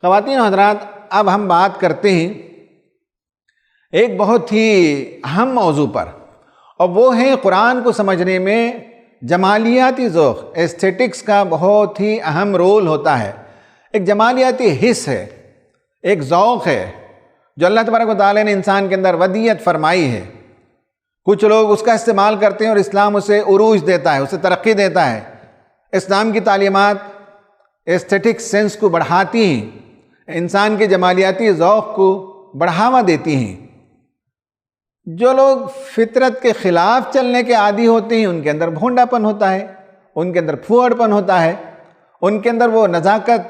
خواتین و حضرات، اب ہم بات کرتے ہیں ایک بہت ہی اہم موضوع پر، اور وہ ہے قرآن کو سمجھنے میں جمالیاتی ذوق، ایستھیٹکس کا بہت ہی اہم رول ہوتا ہے۔ ایک جمالیاتی حس ہے، ایک ذوق ہے جو اللہ تبارک و تعالیٰ نے انسان کے اندر ودیت فرمائی ہے۔ کچھ لوگ اس کا استعمال کرتے ہیں اور اسلام اسے عروج دیتا ہے، اسے ترقی دیتا ہے۔ اسلام کی تعلیمات ایستھیٹک سینس کو بڑھاتی ہیں، انسان کے جمالیاتی ذوق کو بڑھاوا دیتی ہیں۔ جو لوگ فطرت کے خلاف چلنے کے عادی ہوتے ہیں ان کے اندر بھونڈا پن ہوتا ہے، ان کے اندر پھوڑ پن ہوتا ہے، ان کے اندر وہ نزاکت،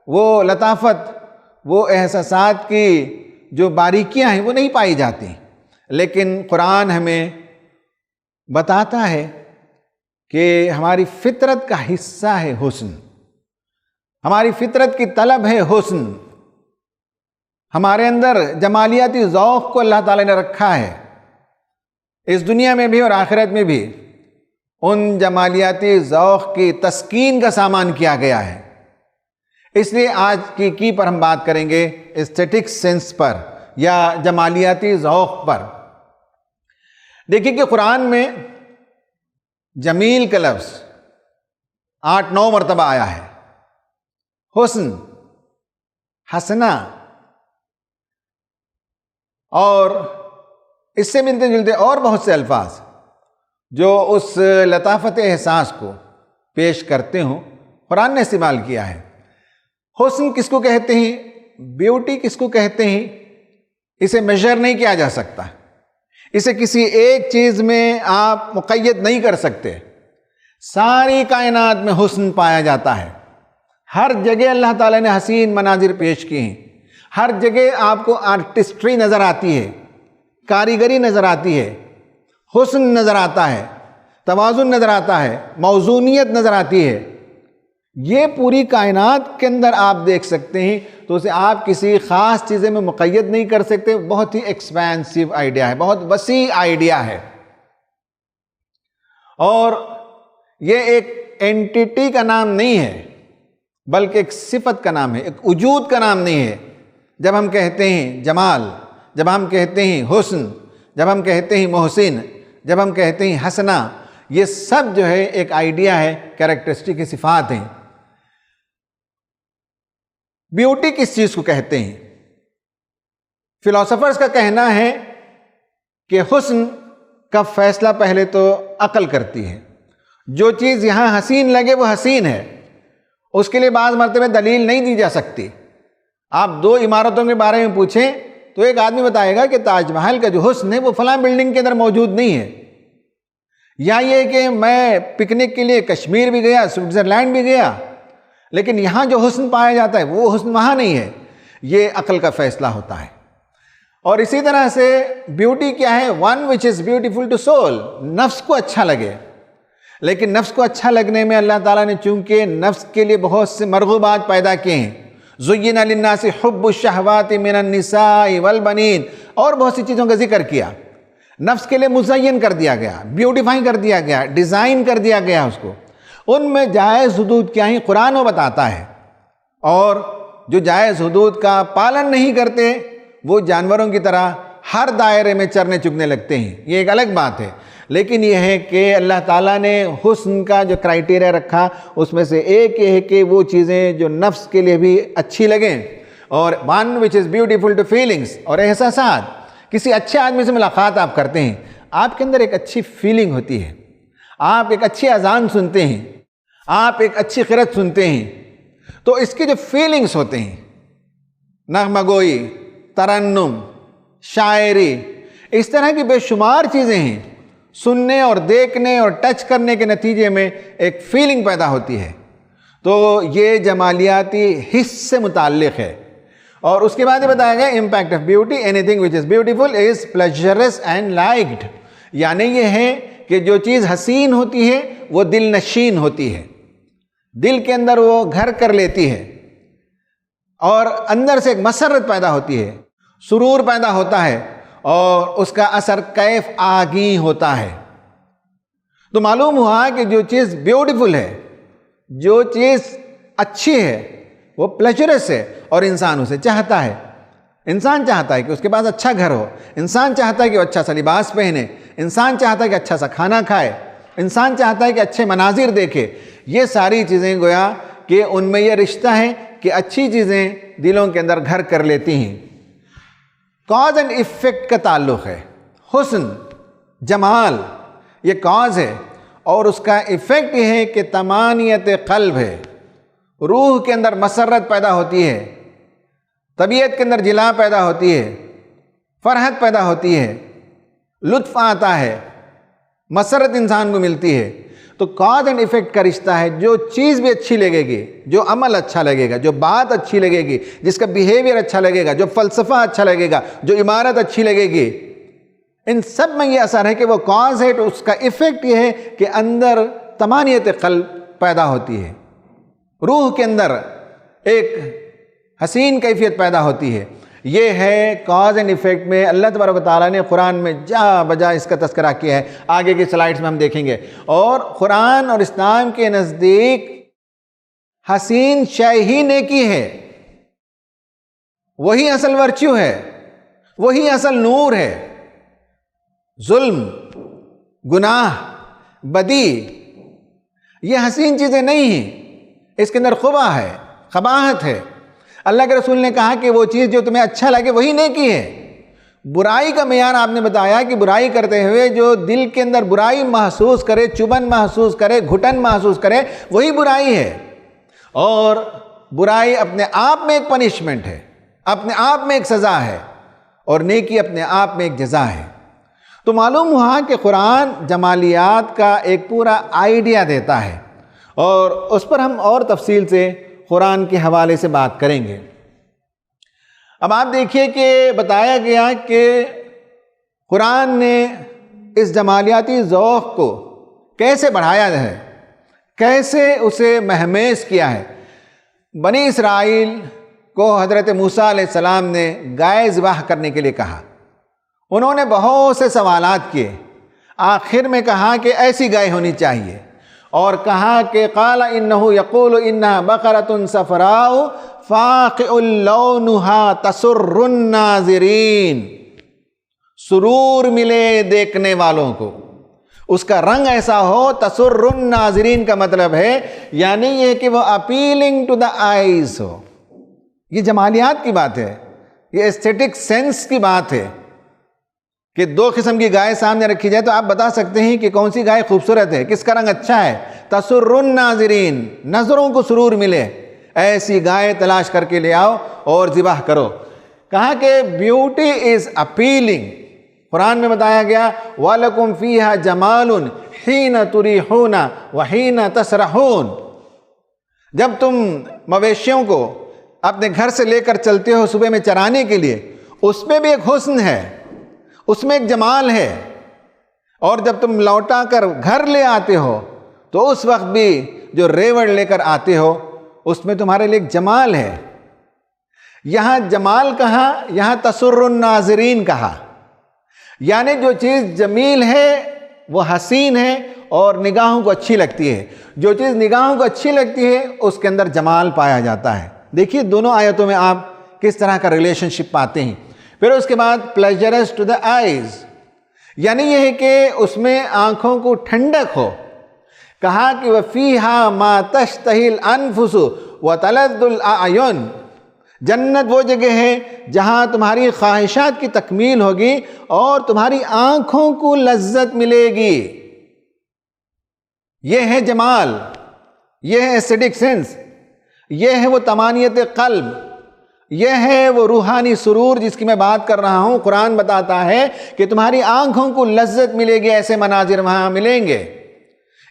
وہ لطافت، وہ احساسات کی جو باریکیاں ہیں وہ نہیں پائی جاتی۔ لیکن قرآن ہمیں بتاتا ہے کہ ہماری فطرت کا حصہ ہے حسن، ہماری فطرت کی طلب ہے حسن، ہمارے اندر جمالیاتی ذوق کو اللہ تعالیٰ نے رکھا ہے، اس دنیا میں بھی اور آخرت میں بھی ان جمالیاتی ذوق کی تسکین کا سامان کیا گیا ہے۔ اس لیے آج کی پر ہم بات کریں گے ایستھیٹک سینس پر یا جمالیاتی ذوق پر۔ دیکھیں کہ قرآن میں جمیل کا لفظ 8-9 مرتبہ آیا ہے، حسن، حسنا، اور اس سے ملتے جلتے اور بہت سے الفاظ جو اس لطافت احساس کو پیش کرتے ہوں قرآن نے استعمال کیا ہے۔ حسن کس کو کہتے ہیں، بیوٹی کس کو کہتے ہیں، اسے میجر نہیں کیا جا سکتا، اسے کسی ایک چیز میں آپ مقید نہیں کر سکتے۔ ساری کائنات میں حسن پایا جاتا ہے، ہر جگہ اللہ تعالیٰ نے حسین مناظر پیش کیے ہیں، ہر جگہ آپ کو آرٹسٹری نظر آتی ہے، کاریگری نظر آتی ہے، حسن نظر آتا ہے، توازن نظر آتا ہے، موزونیت نظر آتی ہے۔ یہ پوری کائنات کے اندر آپ دیکھ سکتے ہیں، تو اسے آپ کسی خاص چیزیں میں مقید نہیں کر سکتے۔ بہت ہی ایکسپینسو آئیڈیا ہے، بہت وسیع آئیڈیا ہے، اور یہ ایک اینٹیٹی کا نام نہیں ہے بلکہ ایک صفت کا نام ہے، ایک وجود کا نام نہیں ہے۔ جب ہم کہتے ہیں جمال، جب ہم کہتے ہیں حسن، جب ہم کہتے ہیں محسن، جب ہم کہتے ہیں حسنا، یہ سب جو ہے ایک آئیڈیا ہے، کیریکٹرسٹک کی صفات ہیں۔ بیوٹی کس چیز کو کہتے ہیں؟ فلاسفرز کا کہنا ہے کہ حسن کا فیصلہ پہلے تو عقل کرتی ہے۔ جو چیز یہاں حسین لگے وہ حسین ہے، اس کے لیے بعض مرتبہ دلیل نہیں دی جا سکتی۔ آپ 2 عمارتوں کے بارے میں پوچھیں تو ایک آدمی بتائے گا کہ تاج محل کا جو حسن ہے وہ فلاں بلڈنگ کے اندر موجود نہیں ہے، یا یہ کہ میں پکنک کے لیے کشمیر بھی گیا، سوئٹزرلینڈ بھی گیا، لیکن یہاں جو حسن پایا جاتا ہے وہ حسن وہاں نہیں ہے۔ یہ عقل کا فیصلہ ہوتا ہے۔ اور اسی طرح سے بیوٹی کیا ہے؟ One which is beautiful to soul, نفس کو اچھا لگے۔ لیکن نفس کو اچھا لگنے میں اللہ تعالیٰ نے چونکہ نفس کے لیے بہت سے مرغوبات پیدا کیے ہیں، زُيِّنَ لِلنَّاسِ حُبُّ الشَّهَوَاتِ مِنَ النِّسَاءِ وَالْبَنِينَ، اور بہت سی چیزوں کا ذکر کیا۔ نفس کے لیے مزین کر دیا گیا، بیوٹیفائی کر دیا گیا، ڈیزائن کر دیا گیا اس کو۔ ان میں جائز حدود کیا ہیں قرآن وہ بتاتا ہے، اور جو جائز حدود کا پالن نہیں کرتے وہ جانوروں کی طرح ہر دائرے میں چرنے چگنے لگتے ہیں، یہ ایک الگ بات ہے۔ لیکن یہ ہے کہ اللہ تعالیٰ نے حسن کا جو کرائیٹیریا رکھا اس میں سے ایک یہ ہے کہ وہ چیزیں جو نفس کے لیے بھی اچھی لگیں، اور one which is beautiful to feelings, اور احساسات۔ کسی اچھے آدمی سے ملاقات آپ کرتے ہیں، آپ کے اندر ایک اچھی فیلنگ ہوتی ہے، آپ ایک اچھی اذان سنتے ہیں، آپ ایک اچھی قرأت سنتے ہیں، تو اس کی جو فیلنگس ہوتے ہیں، نغمہ گوئی، ترنم، شاعری، اس طرح کی بے شمار چیزیں ہیں، سننے اور دیکھنے اور ٹچ کرنے کے نتیجے میں ایک فیلنگ پیدا ہوتی ہے۔ تو یہ جمالیاتی حس سے متعلق ہے۔ اور اس کے بعد یہ بتایا گیا impact of beauty, any thing which is beautiful is pleasurous and liked, یعنی یہ ہے کہ جو چیز حسین ہوتی ہے وہ دل نشین ہوتی ہے، دل کے اندر وہ گھر کر لیتی ہے، اور اندر سے ایک مسرت پیدا ہوتی ہے، سرور پیدا ہوتا ہے، اور اس کا اثر کیف آگی ہوتا ہے۔ تو معلوم ہوا کہ جو چیز بیوٹیفل ہے، جو چیز اچھی ہے، وہ پلیجرس ہے، اور انسان اسے چاہتا ہے. انسان چاہتا ہے کہ اس کے پاس اچھا گھر ہو، انسان چاہتا ہے کہ وہ اچھا سا لباس پہنے، انسان چاہتا ہے کہ اچھا سا کھانا کھائے، انسان چاہتا ہے کہ اچھے مناظر دیکھے. یہ ساری چیزیں گویا کہ ان میں یہ رشتہ ہے کہ اچھی چیزیں دلوں کے اندر گھر کر لیتی ہیں. کاز اینڈ ایفیکٹ کا تعلق ہے. حسن، جمال یہ کاز ہے، اور اس کا ایفیکٹ یہ ہے کہ طمانیت قلب ہے. روح کے اندر مسرت پیدا ہوتی ہے، طبیعت کے اندر جلا پیدا ہوتی ہے، فرحت پیدا ہوتی ہے، لطف آتا ہے، مسرت انسان کو ملتی ہے. تو کاز اینڈ ایفیکٹ کا رشتہ ہے. جو چیز بھی اچھی لگے گی، جو عمل اچھا لگے گا، جو بات اچھی لگے گی، جس کا بیہیویئر اچھا لگے گا، جو فلسفہ اچھا لگے گا، جو عمارت اچھی لگے گی، ان سب میں یہ اثر ہے کہ وہ کاز ہے. تو اس کا ایفیکٹ یہ ہے کہ اندر طمانیت قلب پیدا ہوتی ہے، روح کے اندر ایک حسین کیفیت پیدا ہوتی ہے. یہ ہے کاز اینڈ ایفیکٹ میں اللہ تبارک و تعالیٰ نے قرآن میں جا بجا اس کا تذکرہ کیا ہے. آگے کی سلائیڈز میں ہم دیکھیں گے. اور قرآن اور اسلام کے نزدیک حسین شے ہی نیکی ہے، وہی اصل ورچو ہے، وہی اصل نور ہے. ظلم، گناہ، بدی یہ حسین چیزیں نہیں ہیں، اس کے اندر خبا ہے، قباحت ہے. اللہ کے رسول نے کہا کہ وہ چیز جو تمہیں اچھا لگے وہی نیکی ہے. برائی کا معیار آپ نے بتایا کہ برائی کرتے ہوئے جو دل کے اندر برائی محسوس کرے، چبھن محسوس کرے، گھٹن محسوس کرے، وہی برائی ہے. اور برائی اپنے آپ میں ایک پنشمنٹ ہے، اپنے آپ میں ایک سزا ہے، اور نیکی اپنے آپ میں ایک جزا ہے. تو معلوم ہوا کہ قرآن جمالیات کا ایک پورا آئیڈیا دیتا ہے، اور اس پر ہم اور تفصیل سے قرآن کے حوالے سے بات کریں گے. اب آپ دیکھیے کہ بتایا گیا کہ قرآن نے اس جمالیاتی ذوق کو کیسے بڑھایا ہے، کیسے اسے مہمیز کیا ہے. بنی اسرائیل کو حضرت موسیٰ علیہ السلام نے گائے ذبح کرنے کے لیے کہا. انہوں نے بہت سے سوالات کیے، آخر میں کہا کہ ایسی گائے ہونی چاہیے، اور کہا کہ قال انہ یقول انہا بقرۃ صفراء فاقع لونہا تسر الناظرین. سرور ملے دیکھنے والوں کو، اس کا رنگ ایسا ہو. تسر الناظرین کا مطلب ہے یعنی یہ کہ وہ اپیلنگ ٹو دا آئیز ہو. یہ جمالیات کی بات ہے، یہ ایستھیٹک سینس کی بات ہے کہ دو قسم کی گائے سامنے رکھی جائے تو آپ بتا سکتے ہیں کہ کون سی گائے خوبصورت ہے، کس کا رنگ اچھا ہے. تسر الناظرین، نظروں کو سرور ملے، ایسی گائے تلاش کر کے لے آؤ اور ذبح کرو. کہا کہ بیوٹی از اپیلنگ. قرآن میں بتایا گیا وَلَكُمْ فِيهَا جَمَالٌ حِينَ تُرِيحُونَ وَحِينَ تَسْرَحُونَ. جب تم مویشیوں کو اپنے گھر سے لے کر چلتے ہو صبح میں چرانے کے لیے، اس میں بھی ایک حسن ہے، اس میں ایک جمال ہے. اور جب تم لوٹا کر گھر لے آتے ہو تو اس وقت بھی جو ریوڑ لے کر آتے ہو اس میں تمہارے لیے ایک جمال ہے. یہاں جمال کہا، یہاں تسر الناظرین کہا، یعنی جو چیز جمیل ہے وہ حسین ہے اور نگاہوں کو اچھی لگتی ہے. جو چیز نگاہوں کو اچھی لگتی ہے اس کے اندر جمال پایا جاتا ہے. دیکھیے دونوں آیتوں میں آپ کس طرح کا ریلیشن شپ پاتے ہیں. پھر اس کے بعد پلیجرس ٹو دا آئیز، یعنی یہ ہے کہ اس میں آنکھوں کو ٹھنڈک ہو. کہا کہ وَفِيهَا مَا تَشْتَهِي الْأَنفُسُ وَتَلَذُّ الْأَعْيُنُ. جنت وہ جگہ ہے جہاں تمہاری خواہشات کی تکمیل ہوگی اور تمہاری آنکھوں کو لذت ملے گی. یہ ہے جمال، یہ ہے ایسٹھیٹک سینس، یہ ہے وہ طمانیت قلب، یہ ہے وہ روحانی سرور جس کی میں بات کر رہا ہوں. قرآن بتاتا ہے کہ تمہاری آنکھوں کو لذت ملے گی. ایسے مناظر وہاں ملیں گے.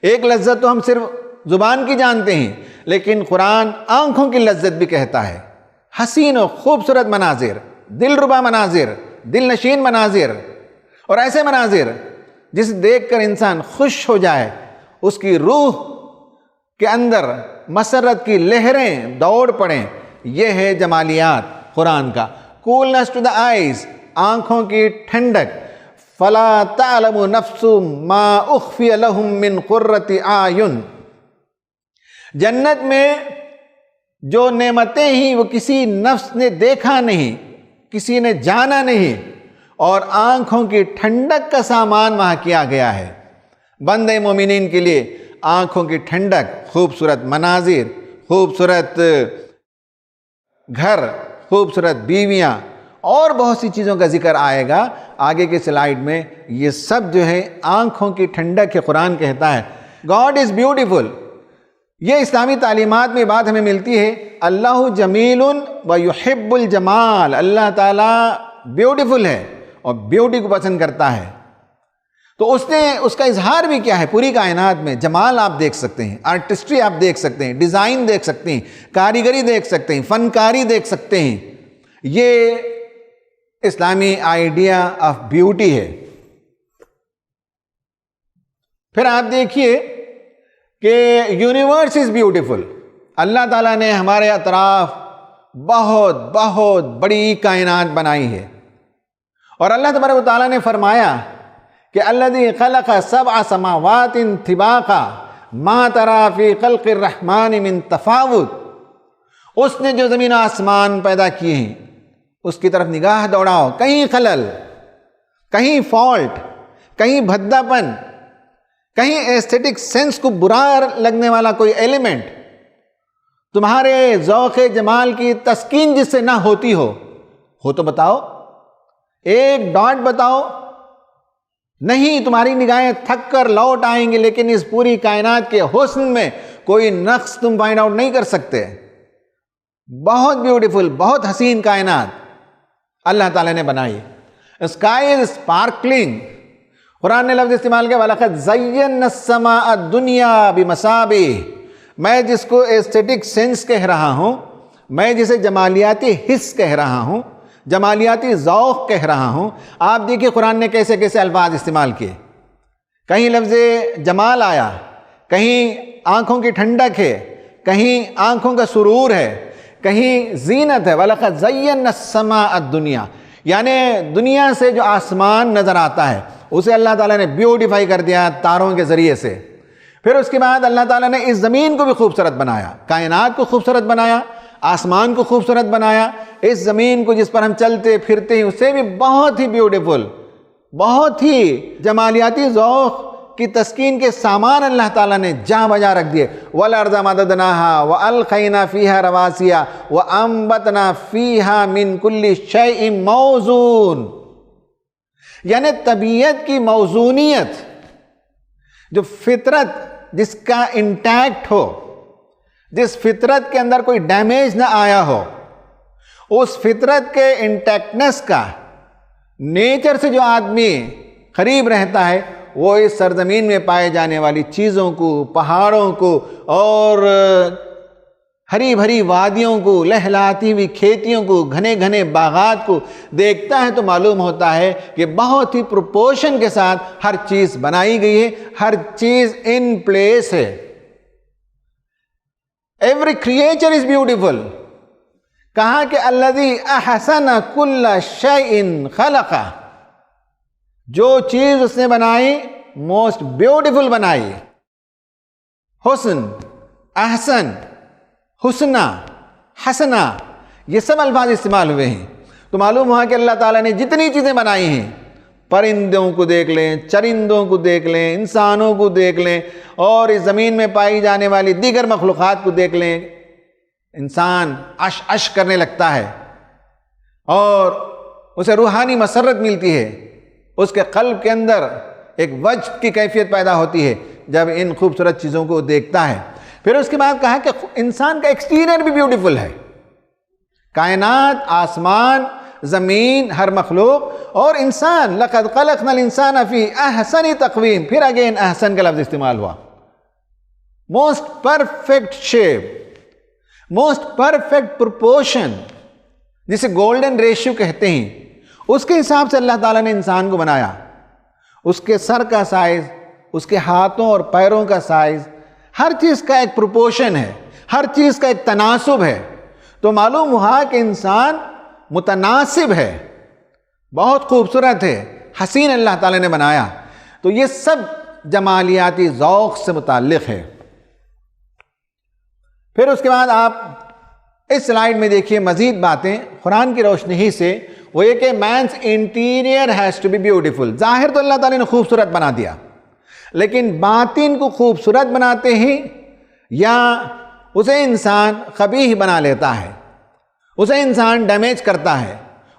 ایک لذت تو ہم صرف زبان کی جانتے ہیں، لیکن قرآن آنکھوں کی لذت بھی کہتا ہے. حسین و خوبصورت مناظر، دلربا مناظر، دل نشین مناظر، اور ایسے مناظر جسے دیکھ کر انسان خوش ہو جائے، اس کی روح کے اندر مسرت کی لہریں دوڑ پڑیں. یہ ہے جمالیات قرآن کا. کولنس ٹو دا آئیز، آنکھوں کی ٹھنڈک. فلا تعلم نفس ما اخفی لهم من قرۃ اعین. جنت میں جو نعمتیں ہی وہ کسی نفس نے دیکھا نہیں، کسی نے جانا نہیں، اور آنکھوں کی ٹھنڈک کا سامان وہاں کیا گیا ہے بندے مومنین کے لیے۔ آنکھوں کی ٹھنڈک، خوبصورت مناظر، خوبصورت گھر، خوبصورت بیویاں، اور بہت سی چیزوں کا ذکر آئے گا آگے کے سلائیڈ میں۔ یہ سب جو ہے آنکھوں کی ٹھنڈک ہے۔ قرآن کہتا ہے گاڈ از بیوٹیفل۔ یہ اسلامی تعلیمات میں بات ہمیں ملتی ہے، اللہ جمیل و یحب الجمال، اللہ تعالیٰ بیوٹیفل ہے اور بیوٹی کو پسند کرتا ہے۔ تو اس کا اظہار بھی کیا ہے؟ پوری کائنات میں جمال آپ دیکھ سکتے ہیں، آرٹسٹری آپ دیکھ سکتے ہیں، ڈیزائن دیکھ سکتے ہیں، کاریگری دیکھ سکتے ہیں، فنکاری دیکھ سکتے ہیں۔ یہ اسلامی آئیڈیا آف بیوٹی ہے۔ پھر آپ دیکھیے کہ یونیورس از بیوٹیفل۔ اللہ تعالیٰ نے ہمارے اطراف بہت بہت بڑی کائنات بنائی ہے، اور اللہ تبارک و تعالیٰ نے فرمایا کہ الذی خلق سبع سماوات طباقا ما تری فی خلق الرحمن من تفاوت۔ اس نے جو زمین و آسمان پیدا کیے ہیں اس کی طرف نگاہ دوڑاؤ، کہیں خلل، کہیں فالٹ، کہیں بھدا پن، کہیں ایسٹیٹک سینس کو برا لگنے والا کوئی ایلیمنٹ، تمہارے ذوق جمال کی تسکین جس سے نہ ہوتی ہو تو بتاؤ، ایک ڈاٹ بتاؤ۔ نہیں، تمہاری نگاہیں تھک کر لوٹ آئیں گے، لیکن اس پوری کائنات کے حسن میں کوئی نقص تم فائنڈ آؤٹ نہیں کر سکتے۔ بہت بیوٹیفل، بہت حسین کائنات اللہ تعالیٰ نے بنائی۔ اسکائی از اسپارکلنگ، قرآن نے لفظ استعمال کیا وَلَقَدْ زَيَّنَّا السَّمَاءَ الدُّنْيَا بِمَصَابِيحَ۔ میں جس کو ایسٹیٹک سینس کہہ رہا ہوں، میں جسے جمالیاتی حس کہہ رہا ہوں، جمالیاتی ذوق کہہ رہا ہوں، آپ دیکھیں قرآن نے کیسے کیسے الفاظ استعمال کیے۔ کہیں لفظ جمال آیا، کہیں آنکھوں کی ٹھنڈک ہے، کہیں آنکھوں کا سرور ہے، کہیں زینت ہے۔ وَلَقَدْ زَيَّنَّا السَّمَاءَ الدُّنْيَا، یعنی دنیا سے جو آسمان نظر آتا ہے اسے اللہ تعالیٰ نے بیوٹیفائی کر دیا تاروں کے ذریعے سے۔ پھر اس کے بعد اللہ تعالیٰ نے اس زمین کو بھی خوبصورت بنایا، کائنات کو خوبصورت بنایا، آسمان کو خوبصورت بنایا، اس زمین کو جس پر ہم چلتے پھرتے ہیں اسے بھی بہت ہی بیوٹیفل، بہت ہی جمالیاتی ذوق کی تسکین کے سامان اللہ تعالیٰ نے جہاں بجا رکھ دیے۔ وَالْأَرْضَ مَدَدْنَاهَا وَأَلْقَيْنَا فِيهَا رَوَاسِيَ وَأَنبَتْنَا فِيهَا مِن كُلِّ شَيْءٍ مَوْزُونٍ، یعنی طبیعت کی موزونیت، جو فطرت جس کا انٹیکٹ ہو، جس فطرت کے اندر کوئی ڈیمیج نہ آیا ہو، اس فطرت کے انٹیکٹنس کا نیچر سے جو آدمی قریب رہتا ہے وہ اس سرزمین میں پائے جانے والی چیزوں کو، پہاڑوں کو اور ہری بھری وادیوں کو، لہلاتی ہوئی کھیتیوں کو، گھنے گھنے باغات کو دیکھتا ہے تو معلوم ہوتا ہے کہ بہت ہی پروپورشن کے ساتھ ہر چیز بنائی گئی ہے، ہر چیز ان پلیس ہے۔ Every creature is beautiful. کہا کہ الذی احسن کل شیء خلقہ، جو چیز اس نے بنائی موسٹ بیوٹیفل بنائی۔ حسن، احسن، حسنہ، حسنہ، یہ سب الفاظ استعمال ہوئے ہیں، تو معلوم ہوا کہ اللہ تعالیٰ نے جتنی چیزیں بنائی ہیں، پرندوں کو دیکھ لیں، چرندوں کو دیکھ لیں، انسانوں کو دیکھ لیں، اور اس زمین میں پائی جانے والی دیگر مخلوقات کو دیکھ لیں، انسان عش عش کرنے لگتا ہے اور اسے روحانی مسرت ملتی ہے، اس کے قلب کے اندر ایک وجد کی کیفیت پیدا ہوتی ہے جب ان خوبصورت چیزوں کو دیکھتا ہے۔ پھر اس کے بعد کہا کہ انسان کا ایکسٹیریئر بھی بیوٹیفل ہے، کائنات، آسمان، زمین، ہر مخلوق اور انسان۔ لَقَدْ خَلَقْنَا الْإِنسَانَ فِي أَحْسَنِ تَقْوِيمٍ، پھر اگین احسن کا لفظ استعمال ہوا۔ Most perfect shape, most perfect proportion, جسے گولڈن ریشیو کہتے ہیں، اس کے حساب سے اللہ تعالیٰ نے انسان کو بنایا۔ اس کے سر کا سائز، اس کے ہاتھوں اور پیروں کا سائز، ہر چیز کا ایک پروپورشن ہے، ہر چیز کا ایک تناسب ہے، تو معلوم ہوا کہ انسان متناسب ہے، بہت خوبصورت ہے، حسین اللہ تعالیٰ نے بنایا۔ تو یہ سب جمالیاتی ذوق سے متعلق ہے۔ پھر اس کے بعد آپ اس سلائیڈ میں دیکھیے مزید باتیں قرآن کی روشنی ہی سے، وہ یہ کہ means interior has to be beautiful. ظاہر تو اللہ تعالیٰ نے خوبصورت بنا دیا، لیکن باطن کو خوبصورت بناتے ہیں یا اسے انسان قبیح بنا لیتا ہے، اسے انسان ڈیمیج کرتا ہے،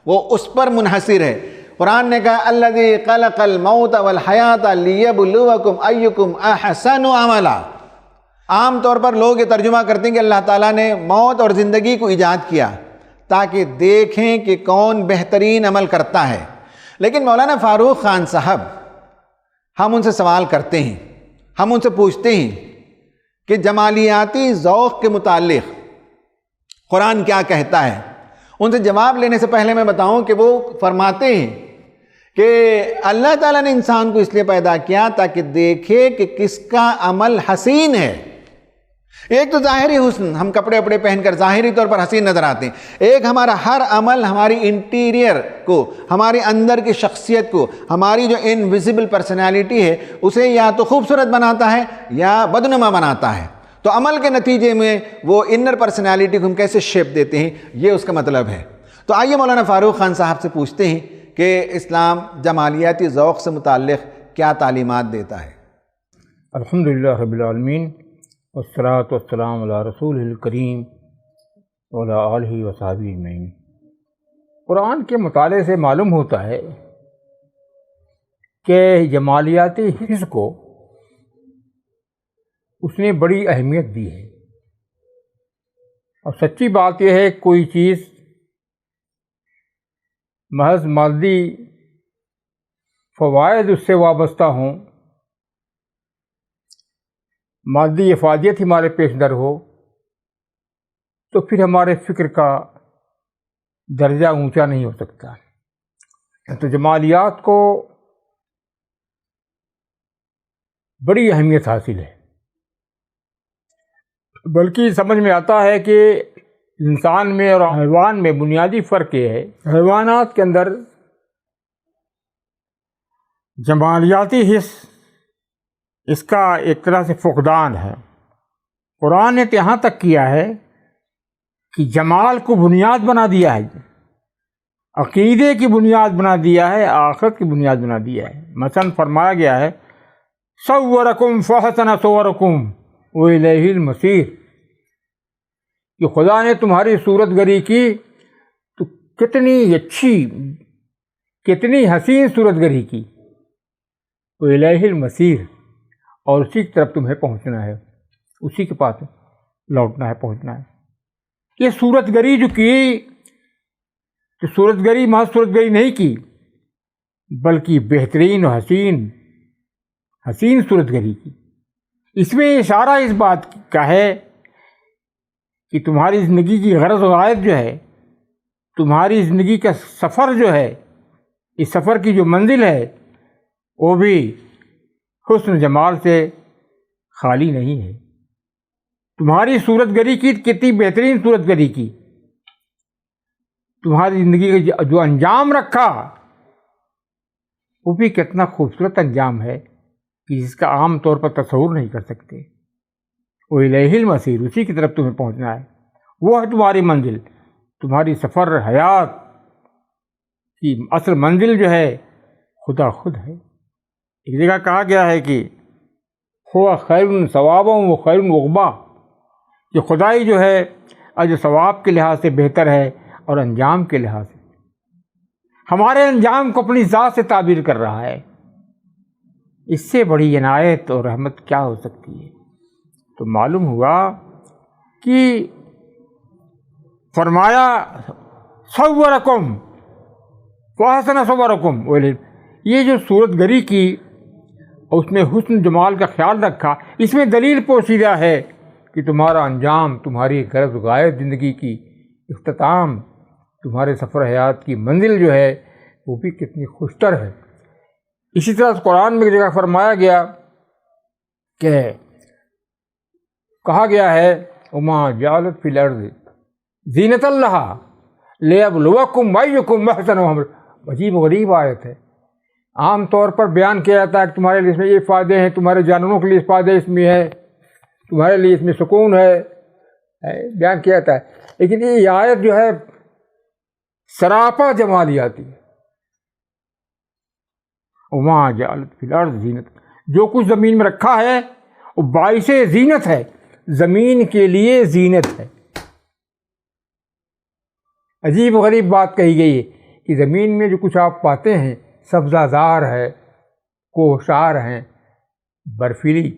وہ اس پر منحصر ہے. قرآن نے کہا الذی خلق الموت والحیات لیبلوکم ایکم احسن عملا. عام طور پر لوگ یہ ترجمہ کرتے ہیں کہ اللہ تعالیٰ نے موت اور زندگی کو ایجاد کیا تاکہ دیکھیں کہ کون بہترین عمل کرتا ہے. لیکن مولانا فاروق خان صاحب، ہم ان سے سوال کرتے ہیں، ہم ان سے پوچھتے ہیں کہ جمالیاتی ذوق کے متعلق قرآن کیا کہتا ہے. ان سے جواب لینے سے پہلے میں بتاؤں کہ وہ فرماتے ہیں کہ اللہ تعالیٰ نے انسان کو اس لیے پیدا کیا تاکہ دیکھے کہ کس کا عمل حسین ہے. ایک تو ظاہری حسن، ہم کپڑے وپڑے پہن کر ظاہری طور پر حسین نظر آتے ہیں. ایک ہمارا ہر عمل ہماری انٹیریئر کو، ہمارے اندر کی شخصیت کو، ہماری جو انویزیبل پرسنالٹی ہے اسے یا تو خوبصورت بناتا ہے یا بدنما بناتا ہے. تو عمل کے نتیجے میں وہ انر پرسنالٹی کو ہم کیسے شیپ دیتے ہیں، یہ اس کا مطلب ہے. تو آئیے مولانا فاروق خان صاحب سے پوچھتے ہیں کہ اسلام جمالیاتی ذوق سے متعلق کیا تعلیمات دیتا ہے. الحمدللہ رب العالمین والصلاۃ والسلام علی رسول الکریم وعلی آلہ وصحبہ اجمعین. قرآن کے مطالعے سے معلوم ہوتا ہے کہ جمالیاتی حس کو اس نے بڑی اہمیت دی ہے. اور سچی بات یہ ہے کوئی چیز محض مادی فوائد اس سے وابستہ ہوں، مادی افادیت ہمارے پیش در ہو، تو پھر ہمارے فکر کا درجہ اونچا نہیں ہو سکتا. تو جمالیات کو بڑی اہمیت حاصل ہے. بلکہ سمجھ میں آتا ہے کہ انسان میں اور حیوان میں بنیادی فرق یہ ہے، حیوانات کے اندر جمالیاتی حس اس کا ایک طرح سے فقدان ہے. قرآن نے یہاں تک کیا ہے کہ جمال کو بنیاد بنا دیا ہے، عقیدے کی بنیاد بنا دیا ہے، آخرت کی بنیاد بنا دیا ہے. مثلا فرمایا گیا ہے صورکم فحسن صورکم وإلیہ المصیر، کہ خدا نے تمہاری صورت گری کی تو کتنی اچھی، کتنی حسین صورت گری کی، وإلیہ المصیر، اور اسی کی طرف تمہیں پہنچنا ہے، اسی کے پاس لوٹنا ہے، پہنچنا ہے. یہ صورت گری جو کی، تو صورت گری محض صورت گری نہیں کی، بلکہ بہترین و حسین صورت گری کی. اس میں اشارہ اس بات کا ہے کہ تمہاری زندگی کی غرض و غائب جو ہے، تمہاری زندگی کا سفر جو ہے، اس سفر کی جو منزل ہے وہ بھی حسن جمال سے خالی نہیں ہے. تمہاری صورت گری کی کتنی بہترین صورت گری کی، تمہاری زندگی کا جو انجام رکھا وہ بھی کتنا خوبصورت انجام ہے کہ جس کا عام طور پر تصور نہیں کر سکتے. وإلیہ المصیر، اسی کی طرف تمہیں پہنچنا ہے، وہ ہے تمہاری منزل. تمہاری سفر حیات کی اصل منزل جو ہے خدا خود ہے. ایک جگہ کہا گیا ہے کہ ہوا خیر ثوابا و خیر عقبا، کہ خدائی جو ہے اجر ثواب کے لحاظ سے بہتر ہے اور انجام کے لحاظ سے. ہمارے انجام کو اپنی ذات سے تعبیر کر رہا ہے. اس سے بڑی عنایت اور رحمت کیا ہو سکتی ہے؟ تو معلوم ہوا کہ فرمایا صورکم وحسن صورکم، یہ جو صورت گری کی اور اس میں حسن جمال کا خیال رکھا، اس میں دلیل پوشیدہ ہے کہ تمہارا انجام، تمہاری غرض غائب زندگی کی اختتام، تمہارے سفر حیات کی منزل جو ہے وہ بھی کتنی خوشتر ہے. اسی طرح قرآن میں ایک جگہ فرمایا گیا کہ کہا گیا ہے وما جعلت فی الارض زینۃ لہا لیبلوکم ایکم احسن عملا. عجیب و غریب آیت ہے. عام طور پر بیان کیا جاتا ہے کہ تمہارے لیے اس میں یہ فائدے ہیں، تمہارے جانوروں کے لیے فائدے اس میں ہے، تمہارے لیے اس میں سکون ہے، بیان کیا جاتا ہے. لیکن یہ آیت جو ہے سراپا جمالیاتی ہے. وَمَا جَعَلَتْ فِي الْأَرْضِ زِینَةً، جو کچھ زمین میں رکھا ہے وہ باعث زینت ہے، زمین کے لیے زینت ہے. عجیب و غریب بات کہی گئی ہے کہ زمین میں جو کچھ آپ پاتے ہیں، سبزہ زار ہے، کوہسار ہیں، برفیلی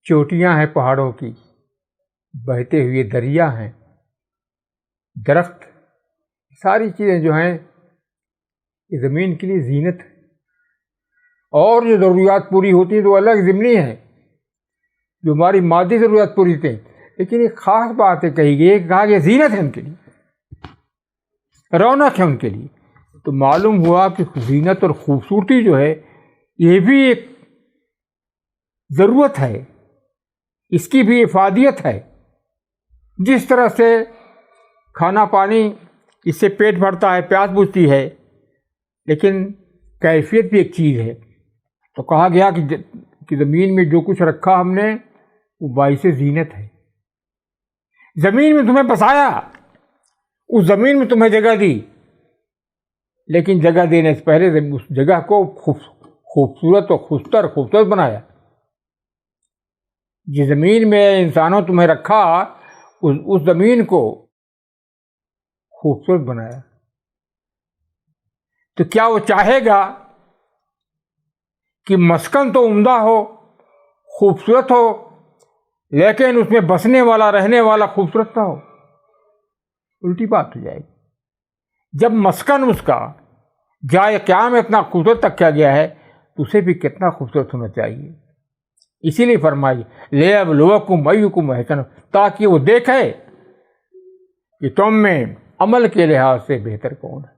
چوٹیاں ہیں پہاڑوں کی، بہتے ہوئے دریا ہیں، درخت، ساری چیزیں جو ہیں یہ زمین کے لیے زینت ہے. اور جو ضروریات پوری ہوتی ہیں تو الگ ضمنی ہیں، جو ہماری مادی ضروریات پوری ہوتی ہیں، لیکن ایک خاص باتیں کہی گئی ہے کہ کہا کہ زینت ہے ان کے لیے، رونق ہے ان کے لیے. تو معلوم ہوا کہ زینت اور خوبصورتی جو ہے یہ بھی ایک ضرورت ہے، اس کی بھی افادیت ہے. جس طرح سے کھانا پانی اس سے پیٹ بھرتا ہے، پیاس بجھتی ہے، لیکن کیفیت بھی ایک چیز ہے. تو کہا گیا کہ زمین میں جو کچھ رکھا ہم نے وہ باعث زینت ہے. زمین میں تمہیں بسایا، اس زمین میں تمہیں جگہ دی، لیکن جگہ دینے سے پہلے اس جگہ کو خوبصورت اور خوبصورت بنایا. جس زمین میں انسانوں تمہیں رکھا اس زمین کو خوبصورت بنایا. تو کیا وہ چاہے گا کہ مسکن تو عمدہ ہو، خوبصورت ہو، لیکن اس میں بسنے والا رہنے والا خوبصورت نہ ہو؟ الٹی بات ہو جائے گی. جب مسکن اس کا جائے قیام اتنا خوبصورت تک کیا گیا ہے تو اسے بھی کتنا خوبصورت ہونا چاہیے. اسی لیے فرمائی لِیَبْلُوَکُمْ أَیُّکُمْ أَحْسَنُ، تاکہ وہ دیکھے کہ تم میں عمل کے لحاظ سے بہتر کون ہے.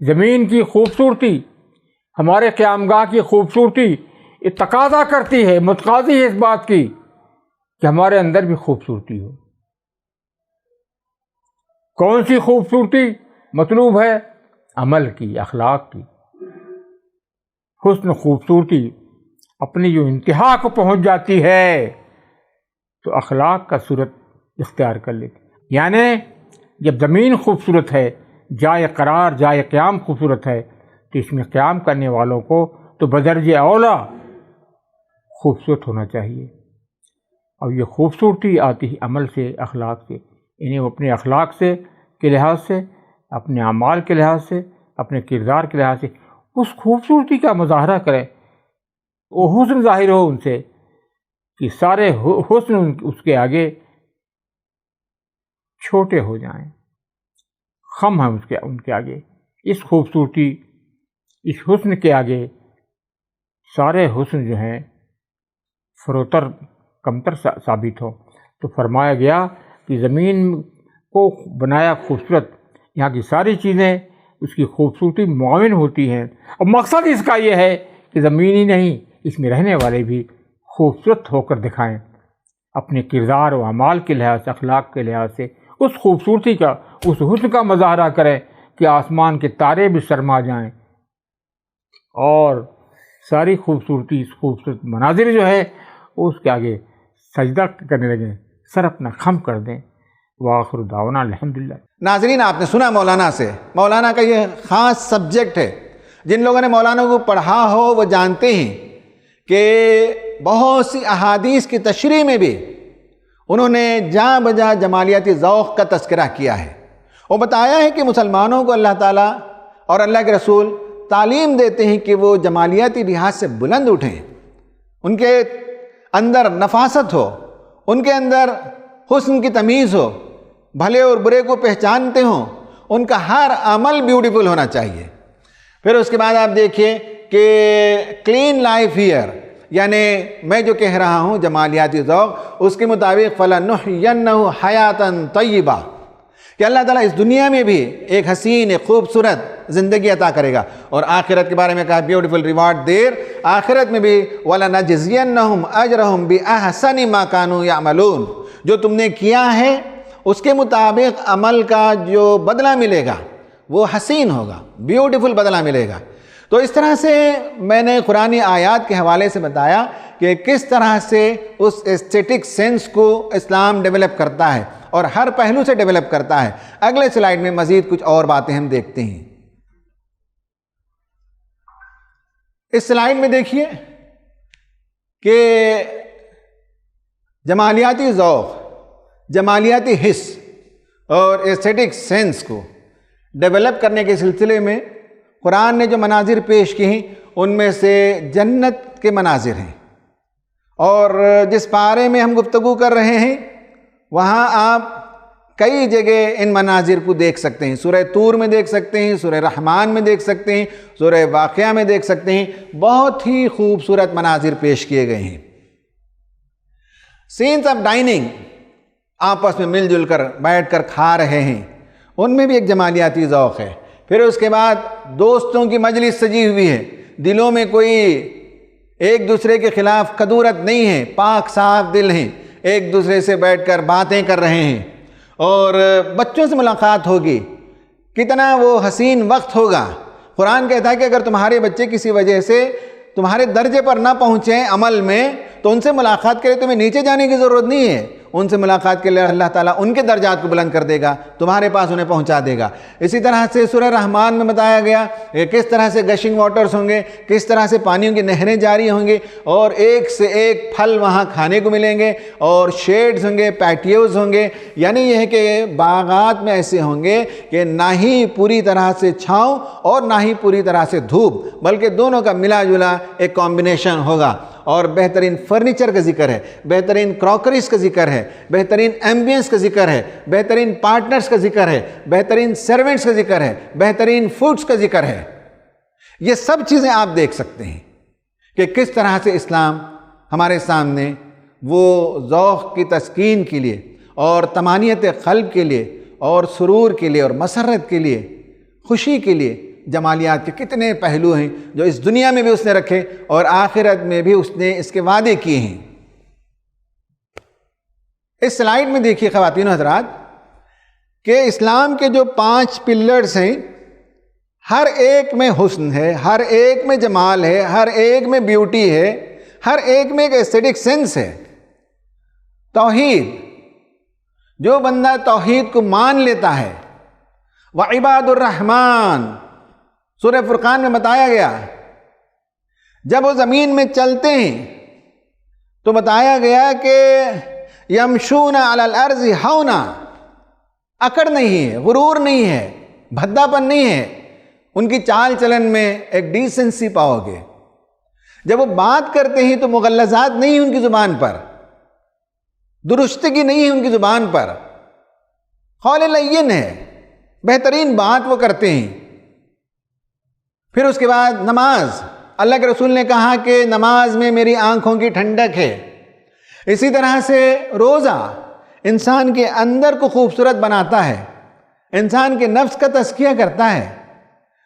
زمین کی خوبصورتی، ہمارے قیامگاہ کی خوبصورتی یہ تقاضا کرتی ہے، متقاضی ہے اس بات کی کہ ہمارے اندر بھی خوبصورتی ہو. کون سی خوبصورتی مطلوب ہے؟ عمل کی، اخلاق کی. حسن خوبصورتی اپنی جو انتہا کو پہنچ جاتی ہے تو اخلاق کا صورت اختیار کر لیتی. یعنی جب زمین خوبصورت ہے، جائے قرار، جائے قیام خوبصورت ہے، تو اس میں قیام کرنے والوں کو تو بدرجہ اولا خوبصورت ہونا چاہیے. اور یہ خوبصورتی آتی ہے عمل سے، اخلاق سے. انہیں وہ اپنے اخلاق سے کے لحاظ سے، اپنے اعمال کے لحاظ سے، اپنے کردار کے لحاظ سے اس خوبصورتی کا مظاہرہ کریں. وہ حسن ظاہر ہو ان سے کہ سارے حسن اس کے آگے چھوٹے ہو جائیں، خم ہیں ان کے آگے. اس خوبصورتی، اس حسن کے آگے سارے حسن جو ہیں فروتر، کمتر ثابت ہوں. تو فرمایا گیا کہ زمین کو بنایا خوبصورت، یہاں کی ساری چیزیں اس کی خوبصورتی معاون ہوتی ہیں. اور مقصد اس کا یہ ہے کہ زمین ہی نہیں، اس میں رہنے والے بھی خوبصورت ہو کر دکھائیں، اپنے کردار و اعمال کے لحاظ سے، اخلاق کے لحاظ سے اس خوبصورتی کا، اس حسن کا مظاہرہ کریں کہ آسمان کے تارے بھی شرما جائیں اور ساری خوبصورتی، اس خوبصورت مناظر جو ہے اس کے آگے سجدہ کرنے لگیں، سر اپنا خم کر دیں. وآخر دعوانا الحمدللہ. ناظرین، آپ نے سنا مولانا سے، مولانا کا یہ خاص سبجیکٹ ہے. جن لوگوں نے مولانا کو پڑھا ہو وہ جانتے ہیں کہ بہت سی احادیث کی تشریح میں بھی انہوں نے جاں بجا جمالیاتی ذوق کا تذکرہ کیا ہے. وہ بتایا ہے کہ مسلمانوں کو اللہ تعالیٰ اور اللہ کے رسول تعلیم دیتے ہیں کہ وہ جمالیاتی لحاظ سے بلند اٹھیں، ان کے اندر نفاست ہو، ان کے اندر حسن کی تمیز ہو، بھلے اور برے کو پہچانتے ہوں، ان کا ہر عمل بیوٹیفل ہونا چاہیے. پھر اس کے بعد آپ دیکھیے کہ کلین لائف ہیئر، یعنی میں جو کہہ رہا ہوں جمالیاتی ذوق، اس کے مطابق فَلَنُحْيَنَّهُ حَيَاتًا طَيِّبَةً، کہ اللہ تعالیٰ اس دنیا میں بھی ایک حسین، ایک خوبصورت زندگی عطا کرے گا. اور آخرت کے بارے میں کہا بیوٹیفل ریوارڈ دیر، آخرت میں بھی وَلَنَجْزِيَنَّهُمْ أَجْرَهُمْ بِأَحْسَنِ مَا كَانُوا يَعْمَلُونَ، جو تم نے کیا ہے اس کے مطابق عمل کا جو بدلہ ملے گا وہ حسین ہوگا، بیوٹیفل بدلہ ملے گا. تو اس طرح سے میں نے قرآنی آیات کے حوالے سے بتایا کہ کس طرح سے اس ایسٹیٹک سینس کو اسلام ڈیولپ کرتا ہے اور ہر پہلو سے ڈیولپ کرتا ہے۔ اگلے سلائیڈ میں مزید کچھ اور باتیں ہم دیکھتے ہیں۔ اس سلائیڈ میں دیکھیے کہ جمالیاتی ذوق، جمالیاتی حس اور ایسٹیٹک سینس کو ڈیولپ کرنے کے سلسلے میں قرآن نے جو مناظر پیش کی ہیں ان میں سے جنت کے مناظر ہیں، اور جس پارے میں ہم گفتگو کر رہے ہیں وہاں آپ کئی جگہ ان مناظر کو دیکھ سکتے ہیں۔ سورہ طور میں دیکھ سکتے ہیں، سورہ رحمان میں دیکھ سکتے ہیں، سورہ واقعہ میں دیکھ سکتے ہیں۔ بہت ہی خوبصورت مناظر پیش کیے گئے ہیں۔ سینس آف ڈائننگ، آپس میں مل جل کر بیٹھ کر کھا رہے ہیں، ان میں بھی ایک جمالیاتی ذوق ہے۔ پھر اس کے بعد دوستوں کی مجلس سجی ہوئی ہے، دلوں میں کوئی ایک دوسرے کے خلاف کدورت نہیں ہے، پاک صاف دل ہیں، ایک دوسرے سے بیٹھ کر باتیں کر رہے ہیں، اور بچوں سے ملاقات ہوگی، کتنا وہ حسین وقت ہوگا۔ قرآن کہتا ہے کہ اگر تمہارے بچے کسی وجہ سے تمہارے درجے پر نہ پہنچیں عمل میں تو ان سے ملاقات کے لیے تمہیں نیچے جانے کی ضرورت نہیں ہے، ان سے ملاقات کے لیے اللہ تعالیٰ ان کے درجات کو بلند کر دے گا، تمہارے پاس انہیں پہنچا دے گا۔ اسی طرح سے سورہ رحمان میں بتایا گیا کہ کس طرح سے گشنگ واٹرز ہوں گے، کس طرح سے پانیوں کی نہریں جاری ہوں گی، اور ایک سے ایک پھل وہاں کھانے کو ملیں گے، اور شیڈز ہوں گے، پیٹیوز ہوں گے، یعنی یہ ہے کہ باغات میں ایسے ہوں گے کہ نہ ہی پوری طرح سے چھاؤں اور نہ ہی پوری طرح سے دھوپ، بلکہ دونوں کا ملا جلا ایک کمبینیشن ہوگا۔ اور بہترین فرنیچر کا ذکر ہے، بہترین کراکریز کا ذکر ہے، بہترین ایمبینس کا ذکر ہے، بہترین پارٹنرز کا ذکر ہے، بہترین سرونٹس کا ذکر ہے، بہترین فوڈز کا ذکر ہے۔ یہ سب چیزیں آپ دیکھ سکتے ہیں کہ کس طرح سے اسلام ہمارے سامنے وہ ذوق کی تسکین کے لیے اور طمانینت قلب کے لیے اور سرور کے لیے اور مسرت کے لیے، خوشی کے لیے جمالیات کے کتنے پہلو ہیں جو اس دنیا میں بھی اس نے رکھے اور آخرت میں بھی اس نے اس کے وعدے کیے ہیں۔ اس سلائیڈ میں دیکھیے خواتین و حضرات کہ اسلام کے جو 5 پلرز ہیں، ہر ایک میں حسن ہے، ہر ایک میں جمال ہے، ہر ایک میں بیوٹی ہے، ہر ایک میں ایک ایسٹیٹک سینس ہے۔ توحید، جو بندہ توحید کو مان لیتا ہے، وعباد الرحمن، سورہ فرقان میں بتایا گیا جب وہ زمین میں چلتے ہیں تو بتایا گیا کہ یمشون علی الارض ہونا، اکڑ نہیں ہے، غرور نہیں ہے، بھدا پن نہیں ہے، ان کی چال چلن میں ایک ڈیسنسی پاؤ گے۔ جب وہ بات کرتے ہیں تو مغلظات نہیں ہیں ان کی زبان پر، درستگی نہیں ہے ان کی زبان پر، قول لین ہے، بہترین بات وہ کرتے ہیں۔ پھر اس کے بعد نماز، اللہ کے رسول نے کہا کہ نماز میں میری آنکھوں کی ٹھنڈک ہے۔ اسی طرح سے روزہ انسان کے اندر کو خوبصورت بناتا ہے، انسان کے نفس کا تزکیہ کرتا ہے۔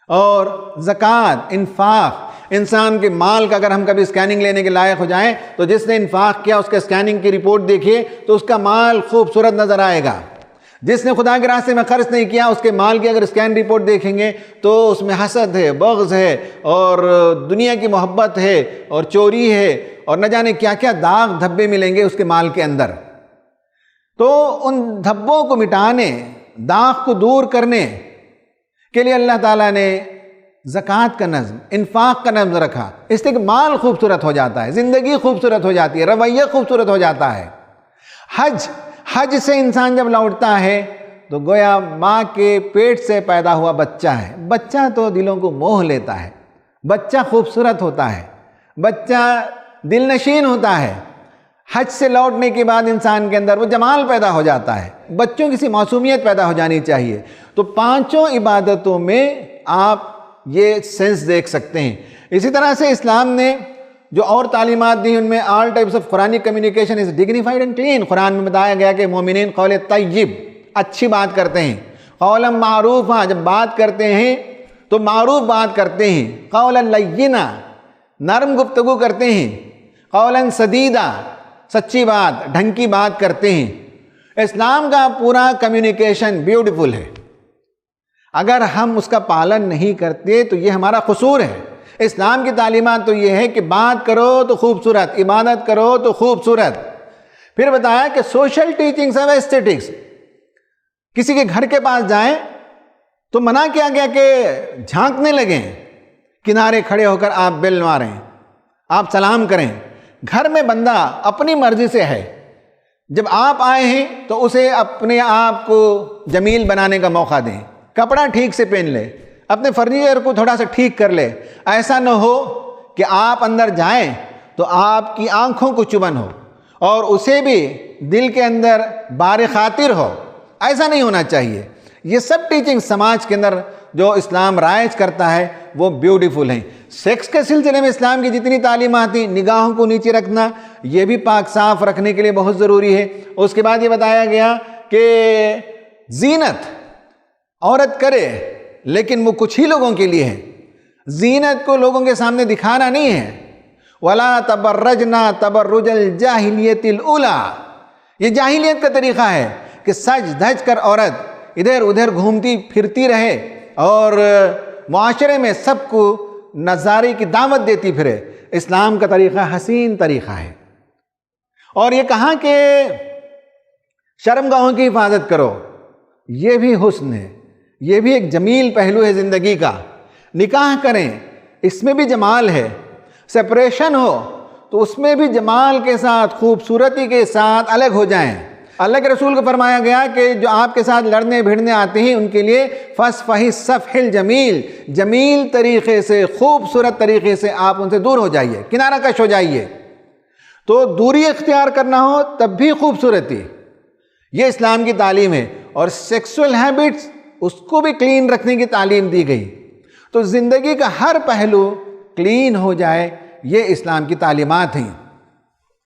اور زکوٰۃ، انفاق، انسان کے مال کا اگر ہم کبھی اسکیننگ لینے کے لائق ہو جائیں تو جس نے انفاق کیا اس کے اسکیننگ کی رپورٹ دیکھیے تو اس کا مال خوبصورت نظر آئے گا۔ جس نے خدا کے راستے میں خرچ نہیں کیا اس کے مال کی اگر اسکین رپورٹ دیکھیں گے تو اس میں حسد ہے، بغض ہے، اور دنیا کی محبت ہے، اور چوری ہے، اور نہ جانے کیا کیا داغ دھبے ملیں گے اس کے مال کے اندر۔ تو ان دھبوں کو مٹانے، داغ کو دور کرنے کے لیے اللہ تعالیٰ نے زکوٰۃ کا نظم، انفاق کا نظم رکھا، اس سے کہ مال خوبصورت ہو جاتا ہے، زندگی خوبصورت ہو جاتی ہے، رویہ خوبصورت ہو جاتا ہے۔ حج سے انسان جب لوٹتا ہے تو گویا ماں کے پیٹ سے پیدا ہوا بچہ ہے، بچہ تو دلوں کو موہ لیتا ہے، بچہ خوبصورت ہوتا ہے، بچہ دل نشین ہوتا ہے۔ حج سے لوٹنے کے بعد انسان کے اندر وہ جمال پیدا ہو جاتا ہے، بچوں کی سی معصومیت پیدا ہو جانی چاہیے۔ تو 5 عبادتوں میں آپ یہ سینس دیکھ سکتے ہیں۔ اسی طرح سے اسلام نے جو اور تعلیمات دی ان میں all types of Quranic communication is dignified and clean. قرآن میں بتایا گیا کہ مومنین قول طیب، اچھی بات کرتے ہیں، قولا معروفا، جب بات کرتے ہیں تو معروف بات کرتے ہیں، قولا لینا، نرم گفتگو کرتے ہیں، قولا سدیدا، سچی بات، ڈھنگ کی بات کرتے ہیں۔ اسلام کا پورا کمیونیکیشن بیوٹیفل ہے۔ اگر ہم اس کا پالن نہیں کرتے تو یہ ہمارا قصور ہے۔ اسلام کی تعلیمات تو یہ ہے کہ بات کرو تو خوبصورت، عبادت کرو تو خوبصورت. پھر بتایا کہ سوشل ٹیچنگز آف ایسٹیٹکس، کسی کے گھر کے پاس جائیں تو منع کیا گیا کہ جھانکنے لگیں، کنارے کھڑے ہو کر آپ بیل ماریں، آپ سلام کریں. گھر میں بندہ اپنی مرضی سے ہے، جب آپ آئے ہیں تو اسے اپنے آپ کو جمیل بنانے کا موقع دیں، کپڑا ٹھیک سے پہن لے، اپنے فرنیچر کو تھوڑا سا ٹھیک کر لے. ایسا نہ ہو کہ آپ اندر جائیں تو آپ کی آنکھوں کو چبھن ہو اور اسے بھی دل کے اندر بار خاطر ہو. ایسا نہیں ہونا چاہیے. یہ سب ٹیچنگ سماج کے اندر جو اسلام رائج کرتا ہے وہ بیوٹیفل ہیں. سیکس کے سلسلے میں اسلام کی جتنی تعلیمات ہیں، نگاہوں کو نیچے رکھنا، یہ بھی پاک صاف رکھنے کے لیے بہت ضروری ہے. اس کے بعد یہ بتایا گیا کہ زینت عورت کرے لیکن وہ کچھ ہی لوگوں کے لیے ہے. زینت کو لوگوں کے سامنے دکھانا نہیں ہے. وَلَا تَبَرَّجْنَا تَبَرُّجَ الْجَاهِلِيَّةِ الْأُولَى. یہ جاہلیت کا طریقہ ہے کہ سج دھج کر عورت ادھر ادھر گھومتی پھرتی رہے اور معاشرے میں سب کو نظارے کی دعوت دیتی پھرے. اسلام کا طریقہ حسین طریقہ ہے. اور یہ کہاں کہ شرمگاہوں کی حفاظت کرو، یہ بھی حسن ہے، یہ بھی ایک جمیل پہلو ہے زندگی کا. نکاح کریں، اس میں بھی جمال ہے. سپریشن ہو تو اس میں بھی جمال کے ساتھ، خوبصورتی کے ساتھ الگ ہو جائیں. اللہ کے رسول کو فرمایا گیا کہ جو آپ کے ساتھ لڑنے بھیڑنے آتے ہیں ان کے لیے فَاصْفَحِ الصَّفْحَ الْجَمِيلِ، جمیل طریقے سے، خوبصورت طریقے سے آپ ان سے دور ہو جائیے، کنارہ کش ہو جائیے. تو دوری اختیار کرنا ہو تب بھی خوبصورتی، یہ اسلام کی تعلیم ہے. اور سیکسول ہیبٹس، اس کو بھی کلین رکھنے کی تعلیم دی گئی. تو زندگی کا ہر پہلو کلین ہو جائے، یہ اسلام کی تعلیمات ہیں.